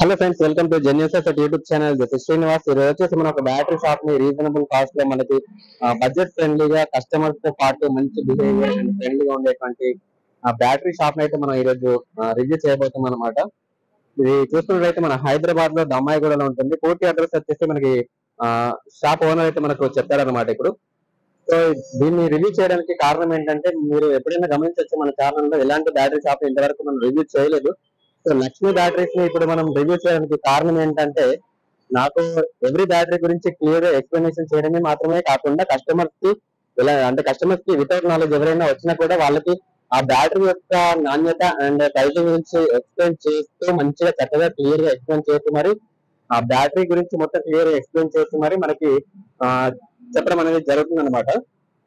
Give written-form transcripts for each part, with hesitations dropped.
Hello friends, welcome to జెన్యూస్ YouTube channel. Srinivas. ఈరోజు వచ్చేసి మన ఒక బ్యాటరీ షాప్ ని రీజనబుల్ కాస్ట్ లో మనకి బడ్జెట్ ఫ్రెండ్లీగా కస్టమర్స్ తో పాటు మంచి బిహేవియర్ అండ్ ఫ్రెండ్లీగా ఉండేటువంటి బ్యాటరీ షాప్ ని అయితే మనం ఈరోజు రివ్యూ చేయబోతున్నాం అనమాట. ఇది చూస్తున్నట్లయితే మన హైదరాబాద్ లో దమ్మాయిగూడలో ఉంటుంది. పూర్తి అడ్రస్ వచ్చేసి మనకి ఆ షాప్ ఓనర్ అయితే మనకు చెప్పారనమాట ఇప్పుడు. సో దీన్ని రివ్యూ చేయడానికి కారణం ఏంటంటే, మీరు ఎప్పుడైనా గమనించవచ్చు, మన ఛానల్ లో ఎలాంటి బ్యాటరీ షాప్ ఇంతవరకు మనం రివ్యూ చేయలేదు. సో లక్ష్మీ బ్యాటరీస్ ని ఇప్పుడు మనం రివ్యూ చేయడానికి కారణం ఏంటంటే, నాకు ఎవ్రీ బ్యాటరీ గురించి క్లియర్ గా ఎక్స్ప్లెనేషన్ చేయడమే మాత్రమే కాకుండా కస్టమర్స్ కి ఎలా అంటే కస్టమర్స్ కి వితౌట్ నాలెడ్జ్ ఎవరైనా వచ్చినా కూడా వాళ్ళకి ఆ బ్యాటరీ యొక్క నాణ్యత అండ్ ప్రైసింగ్ గురించి ఎక్స్ప్లెయిన్ చేస్తూ మంచిగా చక్కగా క్లియర్ గా ఎక్స్ప్లెయిన్ చేస్తూ మరి ఆ బ్యాటరీ గురించి మొత్తం క్లియర్ గా ఎక్స్ప్లెయిన్ చేస్తూ మరి మనకి ఆ చెప్పడం అనేది జరుగుతుంది అనమాట.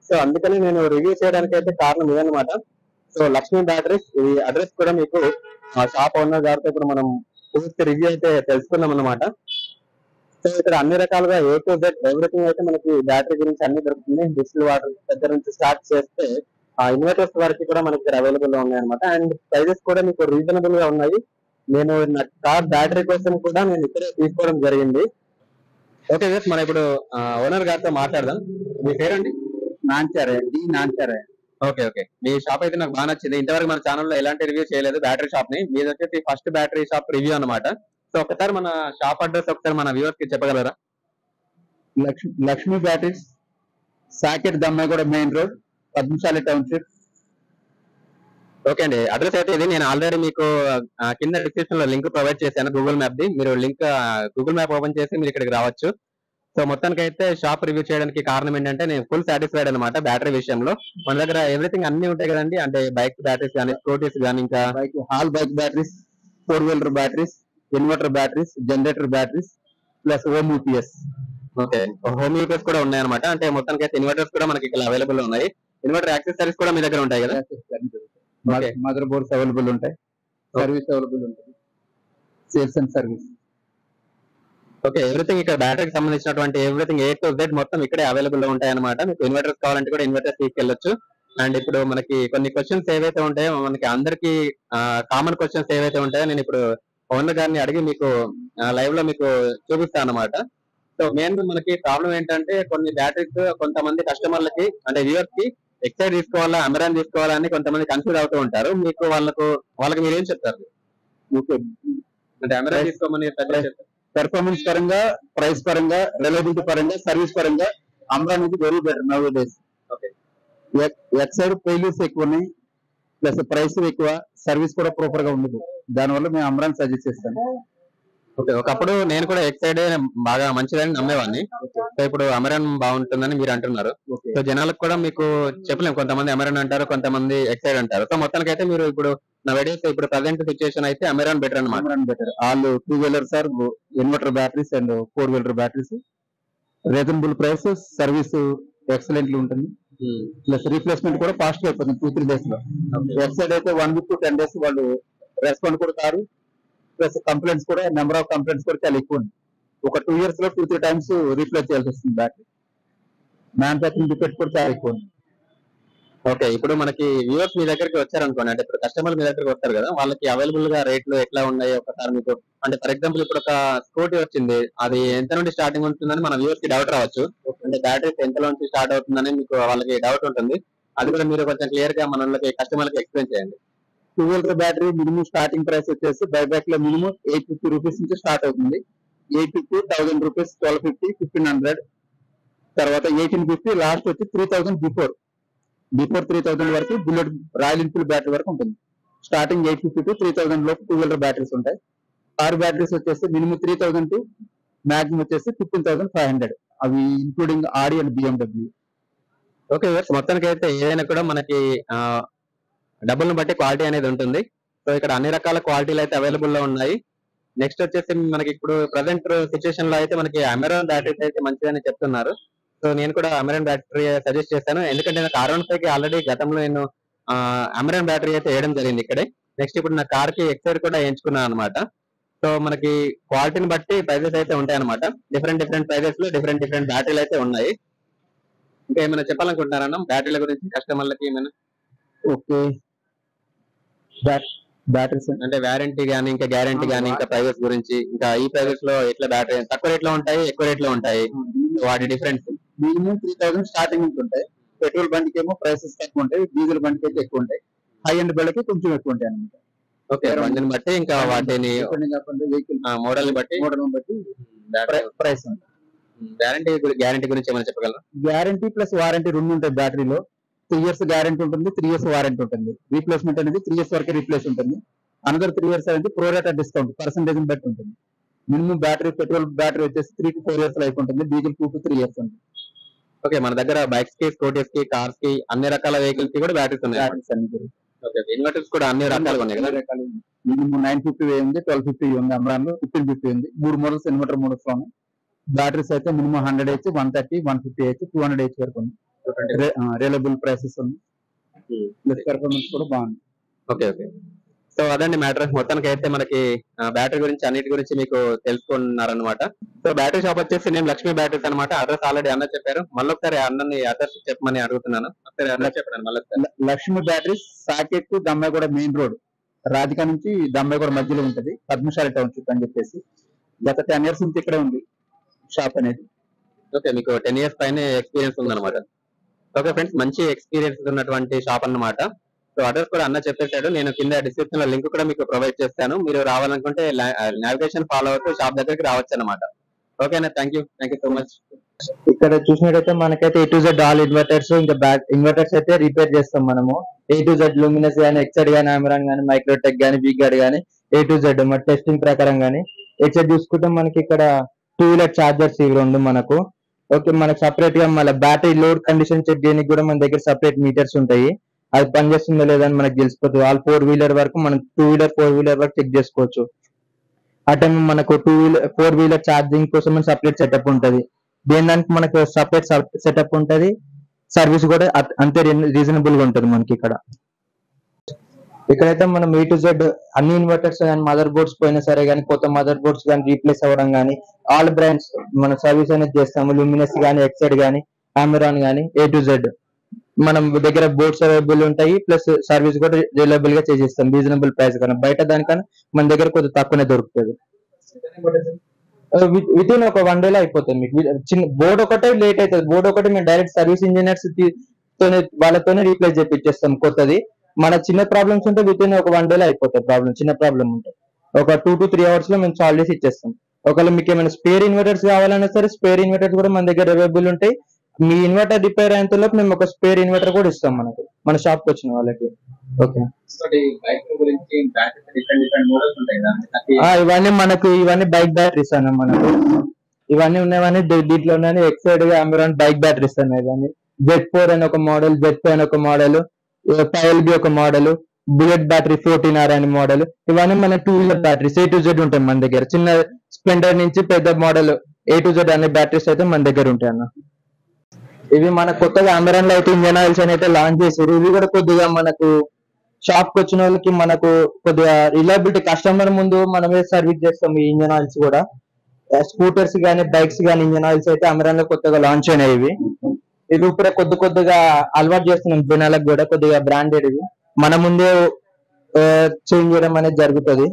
సో అందుకని నేను రివ్యూ చేయడానికి అయితే కారణం ఇదనమాట. సో లక్ష్మీ బ్యాటరీస్, ఈ అడ్రస్ కూడా మీకు షాప్ ఓనర్ గారితో ఇప్పుడు మనం పూర్తి రివ్యూ అయితే తెలుసుకున్నాం అనమాట. సో ఇక్కడ అన్ని రకాలుగా ఏ టు జెడ్ ఎవ్రీథింగ్ అయితే మనకి బ్యాటరీ గురించి అన్ని దొరుకుతుంది. డిజిటల్ వాటర్ దగ్గర నుంచి స్టార్ట్ చేస్తే ఆ ఇన్వర్టర్స్ వరకు కూడా మనకి ఇక్కడ అవైలబుల్ గా ఉన్నాయి అనమాట. అండ్ ప్రైజెస్ కూడా మీకు రీజనబుల్ గా ఉన్నాయి. నేను నా కార్ బ్యాటరీ కోసం కూడా నేను ఇక్కడే తీసుకోవడం జరిగింది. ఓకే సార్, మనం ఇప్పుడు ఓనర్ గారితో మాట్లాడదాం. మీ పేరండి? నాంచారే డి నాంచారే. ఓకే ఓకే, మీ షాప్ అయితే నాకు బాగా నచ్చింది. ఇంతవరకు మన ఛానల్లో ఎలాంటి రివ్యూ చేయలేదు బ్యాటరీ షాప్ ని. మీది వచ్చేసి ఫస్ట్ బ్యాటరీ షాప్ రివ్యూ అనమాట. సో ఒకసారి మన షాప్ అడ్రస్ ఒకసారి మన వ్యూవర్స్ కి చెప్పగలరా? Lakshmi batteries, Saket Dammaiguda main road, Padmashali township. Okay అండి, అడ్రస్ అయితే ఇది. నేను ఆల్రెడీ మీకు కింద డిస్క్రిప్షన్ లో లింక్ ప్రొవైడ్ చేశాను, గూగుల్ మ్యాప్ ది. మీరు లింక్ గూగుల్ మ్యాప్ ఓపెన్ చేసి మీరు ఇక్కడికి రావచ్చు. సో మొత్తానికి అయితే షాప్ రివ్యూ చేయడానికి కారణం ఏంటంటే, నేను ఫుల్ సాటిస్ఫైడ్ అనమాట బ్యాటరీ విషయంలో. మన దగ్గర ఎవ్రీథింగ్ అన్ని ఉంటాయి కదండి, అంటే బైక్ బ్యాటరీస్ కానీ, స్కూటీస్ కానీ, ఇంకా hall bike batteries, 4 wheeler batteries, inverter batteries, generator batteries, plus home UPS. Okay, home UPS కూడా ఉన్నాయి అనమాట. అంటే మొత్తానికి అయితే ఇన్వర్టర్స్ కూడా మనకి ఇక్కడ అవైలబుల్ ఉన్నాయి. ఇన్వర్టర్ యాక్సెసరీస్ కూడా మీ దగ్గర ఉంటాయి కదా? మదర్ బోర్డ్స్ అవైలబుల్ ఉంటాయి, సర్వీస్ అవైలబుల్ ఉంటుంది, sales and service. Okay, everything ఇక్కడ బ్యాటరీకి సంబంధించినటువంటి ఎవ్రీథింగ్ ఏ టు జెడ్ మొత్తం ఇక్కడే అవైలబుల్ గా ఉంటాయి అనమాట. మీకు ఇన్వర్టర్స్ కావాలంటే కూడా ఇన్వర్టర్స్ తీసుకెళ్లొచ్చు. అండ్ ఇప్పుడు మనకి కొన్ని క్వశ్చన్స్ ఏవైతే ఉంటాయో, మనకి అందరికి కామన్ క్వశ్చన్స్ ఏవైతే ఉంటాయో నేను ఇప్పుడు ఓనర్ గారిని అడిగి మీకు లైవ్ లో మీకు చూపిస్తాను అనమాట. సో మెయిన్ మనకి ప్రాబ్లం ఏంటంటే, కొన్ని బ్యాటరీస్ కొంతమంది కస్టమర్లకి అంటే వ్యూవర్స్ కి ఎక్సైడ్ తీసుకోవాలా, అమెరాన్ తీసుకోవాలా అని కొంతమంది కన్ఫ్యూజ్ అవుతూ ఉంటారు. మీకు వాళ్ళకి మీరు ఏం చెప్తారు? అంటే అమెరాన్ తీసుకోమని పెర్ఫార్మెన్స్ పరంగా, ప్రైస్ పరంగా, రిలయబిలిటీ పరంగా, సర్వీస్ పరంగా అమ్రాన్ ఇది very better now days. Exide failures ఎక్కువ ఉన్నాయి, ప్లస్ ప్రైస్ ఎక్కువ, సర్వీస్ కూడా ప్రాపర్ గా ఉండదు. దానివల్ల మేము అమ్రాన్ సజెస్ట్ చేస్తాను. ఓకే, ఒకప్పుడు నేను కూడా ఎక్సైడ్ బాగా మంచిదని నమ్మేవాడిని. సో ఇప్పుడు అమెరాన్ బాగుంటుందని మీరు అంటున్నారు. సో జనాలకు కూడా మీకు చెప్పలేము, కొంతమంది అమెరాన్ అంటారు, కొంతమంది ఎక్సైడ్ అంటారు. సో మొత్తానికి అయితే మీరు ఇప్పుడు నా వీడియోస్ ఇప్పుడు ప్రజెంట్ సిచ్యువేషన్ అయితే అమెరాన్ బెటర్ అనమాట. Amaron better. All 2 wheelers or inverter batteries and 4 wheeler batteries, reasonable price, service excellent ఉంటుంది. ప్లస్ రీప్లేస్మెంట్ కూడా ఫాస్ట్ గా అయిపోతుంది 2-3 days లో. ఎక్సైడ్ అయితే 1 week to 10 days వాళ్ళు రెస్పాండ్ కూడా కాదు. ప్లస్ కంప్లైంట్స్ కూడా, నెంబర్ ఆఫ్ కంప్లైంట్స్ కూడా చాలా ఎక్కువ ఉంది. ఒక 2 years లో 2-3 times రీప్లేస్ చేయాల్సి వస్తుంది బ్యాటరీ. మ్యానుఫాక్చరింగ్ డిఫెక్ట్ కూడా చాలా ఎక్కువ ఉంది. ఓకే, ఇప్పుడు మనకి వ్యూవర్స్ మీ దగ్గరికి వచ్చారనుకోండి, అంటే ఇప్పుడు కస్టమర్ మీ దగ్గరికి వస్తారు కదా, వాళ్ళకి అవైలబుల్ గా రేట్లు ఎట్లా ఉన్నాయి ఒకసారి మీకు, అంటే ఫర్ ఎగ్జాంపుల్ ఇప్పుడు ఒక స్కూటీ వచ్చింది, అది ఎంత నుండి స్టార్టింగ్ ఉంటుందని మన వ్యూవర్స్ కి డౌట్ రావచ్చు. అంటే బ్యాటరీస్ ఎంత నుంచి స్టార్ట్ అవుతుందని మీకు వాళ్ళకి డౌట్ ఉంటుంది. అది కూడా మీరు కొంచెం క్లియర్ గా మన కస్టమర్కి ఎక్స్ప్లెయిన్ చేయండి. 2 wheeler battery minimum starting price వచ్చేసి బైబ్యాక్ లో మినిమం 850 రూపీస్ నుంచి స్టార్ట్ అవుతుంది. 850, 1000 రూపీస్, 1250, 1500, తర్వాత 1850, లాస్ట్ వచ్చి 3000 బిఫోర్ 3000 వరకు బుల్లెట్ రాయల్ ఎన్ఫీల్డ్ బ్యాటరీ వరకు ఉంటుంది. స్టార్టింగ్ 850 to 3000 లోపు 2 వీలర్ బ్యాటరీస్ ఉంటాయి. కార్ బ్యాటరీస్ వచ్చేసి మినిమం 3000 టు మాక్సిమం వచ్చేసి 15,500, అవి including Audi and BMW. Okay, మొత్తానికి అయితే ఏదైనా కూడా మనకి డబ్బులను బట్టి క్వాలిటీ అనేది ఉంటుంది. సో ఇక్కడ అన్ని రకాల క్వాలిటీలు అయితే అవైలబుల్ లో ఉన్నాయి. నెక్స్ట్ వచ్చేసి మనకి ఇప్పుడు ప్రజెంట్ సిచ్యువేషన్ లో అయితే మనకి అమెరాన్ బ్యాటరీస్ అయితే మంచిదని చెప్తున్నారు. సో నేను కూడా అమెరాన్ బ్యాటరీ సజెస్ట్ చేస్తాను, ఎందుకంటే నాకు R15 కి ఆల్రెడీ గతంలో నేను అమెరాన్ బ్యాటరీ అయితే వేయడం జరిగింది ఇక్కడే. నెక్స్ట్ ఇప్పుడు నా కార్ కి ఎక్సైడ్ కూడా వేయించుకున్నాను అనమాట. సో మనకి క్వాలిటీని బట్టి ప్రైజెస్ అయితే ఉంటాయి అనమాట. డిఫరెంట్ ప్రైజెస్ లో డిఫరెంట్ బ్యాటరీలు అయితే ఉన్నాయి. ఇంకా ఏమైనా చెప్పాలనుకుంటున్నారన్నా బ్యాటరీల గురించి కస్టమర్లకి ఏమైనా? ఓకే, బ్యాటరీస్ అంటే వారంటీ గానీ ఇంకా గ్యారంటీ గానీ ఇంకా ప్రైజెస్ గురించి ఇంకా ఈ ప్రైజెస్ లో ఎట్లా బ్యాటరీ తక్కువ రేట్ లో ఉంటాయి ఎక్కువ రేట్ లో ఉంటాయి వాటి డిఫరెన్స్ మినిమం 3000 స్టార్టింగ్ నుంచి ఉంటాయి. పెట్రోల్ బండికి ఏమో ప్రైసెస్ తక్కువ ఉంటాయి, డీజిల్ బండికి అయితే ఎక్కువ ఉంటాయి, హై అండ్ బండికి కొంచెం ఎక్కువ ఉంటాయి అనమాట. ఓకే బండిని బట్టి ఇంకా వాటిని వెహికల్ మోడల్ బట్టి బట్టి ప్రైస్ ఉంటుంది. గ్యారంటీ గురించి ఏమైనా చెప్పగలరా? గ్యారంటీ ప్లస్ వారంటీ రెండు ఉంటాయి. బ్యాటరీలో 3 years గ్యారంటీ ఉంటుంది, 3 years వారంటీ ఉంటుంది. రీప్లేస్మెంట్ అనేది 3 years వరకు రీప్లేస్ ఉంటుంది. అనదర్ 3 years అనేది ప్రోరేటెడ్ డిస్కౌంట్ పర్సెంటేజ్ బట్టి ఉంటుంది. మినిమం బ్యాటరీ పెట్రోల్ బ్యాటరీ వచ్చేసి 3 to 4 years లైఫ్ ఉంటుంది, డీజిల్ 2 to 3 years ఉంటుంది. ఓకే మన దగ్గర బైక్స్ కి స్కూటీస్ కి కార్స్ కి అన్ని రకాల వెహికల్స్ కి కూడా బ్యాటరీస్ ఉన్నాయి. ఓకే ఇన్వర్టర్స్ కూడా అన్ని రకాలుగా ఉన్నాయి కదా? మినిమం 950 ఉంది, 1250 ఉంది, అమ్రాన్ 1550 ఉంది. 3 మోడల్స్ ఇన్వర్టర్ మోడల్స్ లో ఉన్నాయి. బ్యాటరీస్ అయితే మినిమం 100 హెచ్, 130, 150 హెచ్, 200 హెచ్ వరకు ఉంది. రియలబుల్ ప్రైసెస్ ఉన్నాయి, పెర్ఫార్మెన్స్ కూడా బాగుంది. ఓకే ఓకే సో అదండి మ్యాటర్. మొత్తానికి అయితే మనకి బ్యాటరీ గురించి అన్నిటి గురించి మీకు తెలుసుకున్నారనమాట. సో బ్యాటరీ షాప్ వచ్చేసి నేను లక్ష్మీ బ్యాటరీస్ అనమాట. అడ్రస్ ఆల్రెడీ అన్న చెప్పారు, మళ్ళీ ఒకసారి అన్నని అడ్రస్ చెప్పమని అడుగుతున్నాను. ఒకసారి అన్న చెప్పాను మళ్ళీ. Lakshmi batteries Saket Dammaiguda main road, Radhika నుంచి దమ్మాయిగూడ మధ్యలో ఉంటది, పద్మశాలి టౌన్షిప్ అని చెప్పేసి. గత 10 years నుంచి ఇక్కడే ఉంది షాప్ అనేది. ఓకే మీకు 10 years పైన ఎక్స్పీరియన్స్ ఉందన్నమాట. ఓకే ఫ్రెండ్స్ మంచి ఎక్స్పీరియన్స్ ఉన్నటువంటి షాప్ అన్నమాట. సో అడ్రస్ కూడా అన్న చెప్పేశాడు, నేను కింద డిస్క్రిప్షన్ లో లింక్ కూడా మీకు ప్రొవైడ్ చేస్తాను. మీరు రావాలనుకుంటే నావిగేషన్ ఫాలో అవుతూ షాప్ దగ్గరికి రావచ్చు అనమాట. ఓకేనా, థ్యాంక్ యూ సో మచ్. ఇక్కడ చూసినట్టయితే మనకైతే A to Z all inverters ఇంకా బ్యాక్ ఇన్వర్టర్స్ అయితే రిపేర్ చేస్తాం మనము. A to Z లూమినస్ గానీ, ఎక్సైడ్ గానీ, అమెరాన్ గానీ, మైక్రోటెక్ గానీ, వీగార్డ్ గానీ, A to Z మన టెస్టింగ్ ప్రకారం గానీ. ఎక్సైడ్ చూసుకుంటే మనకి ఇక్కడ 2-wheeler చార్జర్స్ ఇవి రెండు మనకు. ఓకే మనకు సపరేట్ గా మళ్ళీ బ్యాటరీ లోడ్ కండిషన్ చెక్ చేయడానికి కూడా మన దగ్గర సపరేట్ మీటర్స్ ఉంటాయి. అది పనిచేస్తుందో లేదా అని మనకు తెలిసిపోతుంది. ఆల్ 4-wheeler వరకు మనం 2-wheeler 4-wheeler వరకు చెక్ చేసుకోవచ్చు. ఆ టైం మనకు 4-wheeler ఛార్జింగ్ కోసం సపరేట్ సెటప్ ఉంటది. దానికి మనకు సపరేట్ సెటప్ ఉంటది. సర్వీస్ కూడా అంతే రీజనబుల్ గా ఉంటుంది మనకి ఇక్కడ. ఇక్కడైతే మనం A to Z అన్ని ఇన్వర్టర్స్ కానీ మదర్ బోర్డ్స్ పోయినా సరే కానీ, కొత్త మదర్ బోర్డ్స్ కానీ రీప్లేస్ అవ్వడం కానీ ఆల్ బ్రాండ్స్ మనం సర్వీస్ అనేది చేస్తాము. లూమినస్ కానీ, ఎక్సైడ్ కానీ, అమెరాన్ కానీ, A to Z మనం దగ్గర బోర్డ్స్ అవైలబుల్ ఉంటాయి. ప్లస్ సర్వీస్ కూడా రిలయబుల్ గా చేసేస్తాం రీజనబుల్ ప్రైస్ కన్నా. బయట దానికన్నా మన దగ్గర కొంచెం తక్కువనే దొరుకుతుంది. విత్ ఇన్ ఒక 1 day లో అయిపోతుంది మీకు. చిన్న బోర్డ్ ఒకటే లేట్ అవుతుంది. బోర్డ్ ఒకటి మేము డైరెక్ట్ సర్వీస్ ఇంజనీర్స్ వాళ్ళతోనే రీప్లేస్ చేపిచ్చేస్తాం కొత్తది. మన చిన్న ప్రాబ్లమ్స్ ఉంటే విత్ ఇన్ ఒక 1 day లో అయిపోతాయి. ప్రాబ్లం చిన్న ప్రాబ్లం ఉంటే ఒక 2 to 3 hours లో మేము సాల్వ్ చేసి ఇచ్చేస్తాం. ఒకవేళ మీకు ఏమైనా స్పేర్ ఇన్వర్టర్స్ కావాలన్నా సరే స్పేర్ ఇన్వర్టర్స్ కూడా మన దగ్గర అవైలబుల్ ఉంటాయి. మీ ఇన్వర్టర్ రిపేర్ అయినంత లోపు మేము ఒక స్పేర్ ఇన్వర్టర్ కూడా ఇస్తాం మనకు, మన షాప్ కి వచ్చిన వాళ్ళకి. ఓకే ఇవన్నీ బైక్ బ్యాటరీస్ అన్న మనకు. ఇవన్నీ ఉన్నవన్నీ దీంట్లో ఎక్సైడ్ అమెరాన్ బైక్ బ్యాటరీస్ అన్న. ఇవన్నీ Z4 అని ఒక మోడల్, Z5 అని ఒక మోడల్, 5LB ఒక మోడల్, బుల్లెట్ బ్యాటరీ 14R అని మోడల్. ఇవన్నీ మన 2-wheeler batteries A to Z ఉంటాయి మన దగ్గర. చిన్న స్ప్లెండర్ నుంచి పెద్ద మోడల్ A to Z అనే బ్యాటరీస్ అయితే మన దగ్గర ఉంటాయి అన్న. ఇవి మన కొత్తగా అమెరాన్ లో అయితే ఇంజన్ ఆయిల్స్ అని అయితే లాంచ్ చేశారు. ఇవి కూడా కొద్దిగా మనకు షాప్ కి వచ్చిన వాళ్ళకి మనకు కొద్దిగా రిలయబిలిటీ, కస్టమర్ ముందు మనమే సర్వీస్ చేస్తాం ఈ ఇంజన్ ఆయిల్స్ కూడా. స్కూటర్స్ కానీ బైక్స్ కానీ ఇంజన్ ఆయిల్స్ అయితే అమెరాన్ లో కొత్తగా లాంచ్ అయినాయి. ఇవి ఇప్పుడు కొద్దిగా అలవాటు చేస్తున్నాం జనాలకు కూడా. కొద్దిగా బ్రాండెడ్ ఇవి మన ముందే చేంజ్ చేయడం అనేది జరుగుతుంది.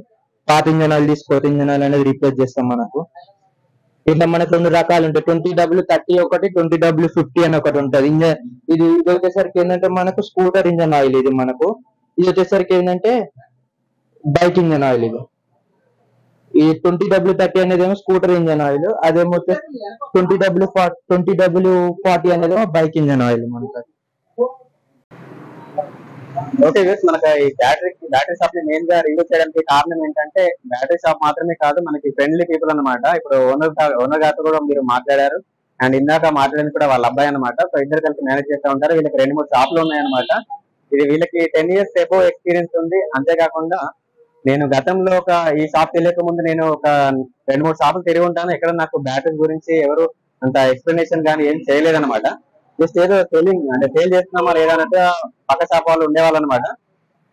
పాత ఇంజన్ ఆయిల్ తీసి కొత్త ఇంజన్ ఆయిల్ అనేది రీప్లేస్ చేస్తాం మనకు. ఇట్లా మనకు 2 రకాలు ఉంటాయి. 20W30 ఒకటి, 20W50 అని ఒకటి ఉంటది. ఇది వచ్చేసరికి ఏంటంటే మనకు స్కూటర్ ఇంజన్ ఆయిల్ ఇది మనకు. ఇది వచ్చేసరికి ఏంటంటే బైక్ ఇంజన్ ఆయిల్ ఇది. ఈ 20W30 అనేది ఏమో స్కూటర్ ఇంజన్ ఆయిల్, అదేమో 20W40 అనేది బైక్ ఇంజన్ ఆయిల్ మనకు. ఓకే మనకి ఈ బ్యాటరీ షాప్ ని మెయిన్ గా రివ్యూ చేయడానికి కారణం ఏంటంటే బ్యాటరీ షాప్ మాత్రమే కాదు, మనకి ఫ్రెండ్లీ పీపుల్ అనమాట. ఇప్పుడు ఓనర్ గారితో కూడా మీరు మాట్లాడారు, అండ్ ఇందాక మాట్లాడింది కూడా వాళ్ళ అబ్బాయి అనమాట. సో ఇద్దరు కలిసి మేనేజ్ చేస్తూ ఉంటారు. వీళ్ళకి 2-3 షాపులు ఉన్నాయన్నమాట. ఇది వీళ్ళకి 10 years ఎబో ఎక్స్పీరియన్స్ ఉంది. అంతేకాకుండా నేను గతంలో ఈ షాప్ తెలియక ముందు నేను ఒక 2-3 షాపులు తిరిగి ఉంటాను. ఎక్కడ నాకు బ్యాటరీ గురించి ఎవరు అంత ఎక్స్ప్లెనేషన్ కానీ ఏం చేయలేదన్నమాట. జస్ట్ ఏదో సెల్లింగ్ అంటే సేల్ చేస్తున్నామా లేదా అంటే పక్క షాప్ వాళ్ళు ఉండేవాళ్ళు అనమాట.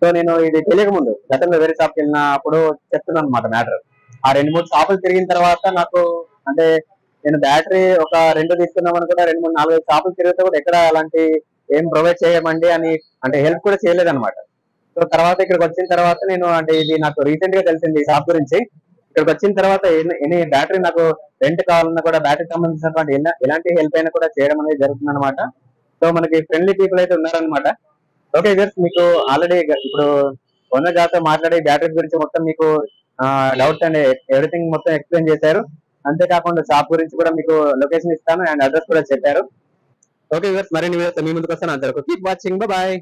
సో నేను ఇది తెలియక ముందు గతంలో వేరే షాప్కి వెళ్ళినప్పుడు చెప్తున్నాను అనమాట మ్యాటర్. ఆ 2-3 షాపులు తిరిగిన తర్వాత నాకు అంటే నేను బ్యాటరీ ఒక 2 తీసుకున్నాం అనుకుంటా, 2-3-4-5 షాపులు తిరిగితే కూడా ఎక్కడ అలాంటి ఏం ప్రొవైడ్ చేయమండి అని అంటే హెల్ప్ కూడా చేయలేదన్నమాట. సో తర్వాత ఇక్కడికి వచ్చిన తర్వాత నేను అంటే ఇది నాకు రీసెంట్ గా తెలిసింది ఈ షాప్ గురించి. ఇక్కడికి వచ్చిన తర్వాత ఎనీ బ్యాటరీ నాకు రెంట్ కావాలన్నా కూడా బ్యాటరీ సంబంధించినటువంటి ఎలాంటి హెల్ప్ అయినా కూడా చేయడం అనేది జరుగుతుంది అనమాట. సో మనకి ఫ్రెండ్లీ పీపుల్ అయితే ఉన్నారనమాట. ఓకే వ్యూవర్స్, మీకు ఆల్రెడీ ఇప్పుడు ఓనర్ గారితో మాట్లాడి బ్యాటరీ గురించి మొత్తం మీకు డౌట్స్ అండ్ ఎవ్రీథింగ్ మొత్తం ఎక్స్ప్లెయిన్ చేశారు. అంతేకాకుండా షాప్ గురించి కూడా మీకు లొకేషన్ ఇస్తాను అండ్ అడ్రస్ కూడా చెప్పారు. ఓకే వ్యూవర్స్, మరిన్ని వీడియోస్ మీ ముందుకు వస్తాను. అందరికీ కీప్ వాచింగ్, బాయ్.